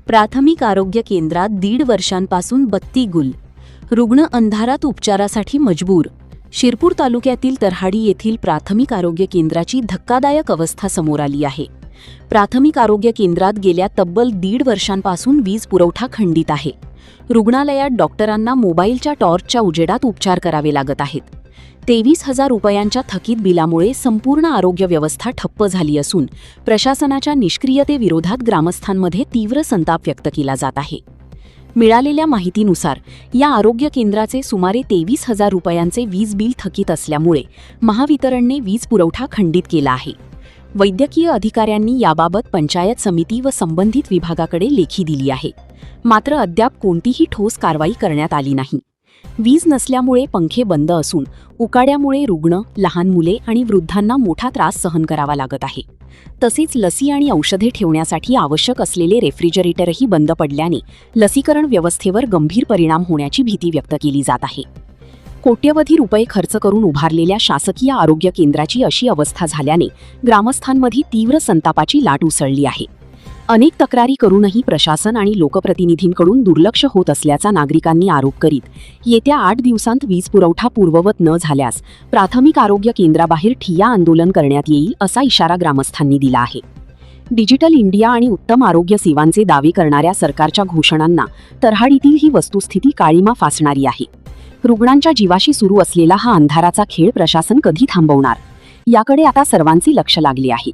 प्राथमिक आरोग्य केंद्रात 1.5 वर्षांपासून बत्ती गुल. रुग्ण अंधारात उपचारासाठी मजबूर. शिरपूर तालुक्यातील तरहाडी येथील प्राथमिक आरोग्य केंद्राची धक्कादायक अवस्था समोर आली आहे. प्राथमिक आरोग्य केंद्रात गेल्या तब्बल 1.5 वर्षांपासून वीज पुरवठा खंडित आहे. रुग्णालयात डॉक्टरांना मोबाईलच्या टॉर्चच्या उजेडात उपचार करावे लागत आहेत. 23,000 रुपयांच्या थकीत बिलामुळे संपूर्ण आरोग्य व्यवस्था ठप्प झाली असून प्रशासनाच्या निष्क्रियतेविरोधात ग्रामस्थांमध्ये तीव्र संताप व्यक्त केला जात आहे. मिळालेल्या माहितीनुसार या आरोग्य केंद्राचे सुमारे 23,000 रुपयांचे वीज बिल थकीत असल्यामुळे महावितरणने वीज पुरवठा खंडित केला आहे. वैद्यकीय अधिकाऱ्यांनी याबाबत पंचायत समिती व संबंधित विभागाकडे लेखी दिली आहे. मात्र अद्याप कोणतीही ठोस कारवाई करण्यात आली नाही. वीज नसल्यामुळे पंखे बंद असून उकाड्यामुळे रुग्ण, लहान मुले आणि वृद्धांना मोठा त्रास सहन करावा लागत आहे. तसेच लसी आणि औषधे ठेवण्यासाठी आवश्यक असलेले रेफ्रिजरेटरही बंद पडल्याने लसीकरण व्यवस्थेवर गंभीर परिणाम होण्याची भीती व्यक्त केली जात आहे. कोट्यवधी रुपये खर्च करून उभारलेल्या शासकीय आरोग्य केंद्राची अशी अवस्था झाल्याने ग्रामस्थांमध्ये तीव्र संतापाची लाट उसळली आहे. अनेक तक्रारी करूनही प्रशासन आणि लोकप्रतिनिधींकडून दुर्लक्ष होत असल्याचा नागरिकांनी आरोप करीत येत्या 8 दिवसांत वीज पुरवठा पूर्ववत न झाल्यास प्राथमिक आरोग्य केंद्राबाहेर ठिय्या आंदोलन करण्यात येईल असा इशारा ग्रामस्थांनी दिला आहे. डिजिटल इंडिया आणि उत्तम आरोग्य सेवांचे दावे करणाऱ्या सरकारच्या घोषणांना तरहाडीतील ही वस्तुस्थिती काळिमा फासणारी आहे. रुग्णांच्या जीवाशी सुरू असलेला हा अंधाराचा खेळ प्रशासन कधी थांबवणार, याकडे आता सर्वांचे लक्ष लागले आहे.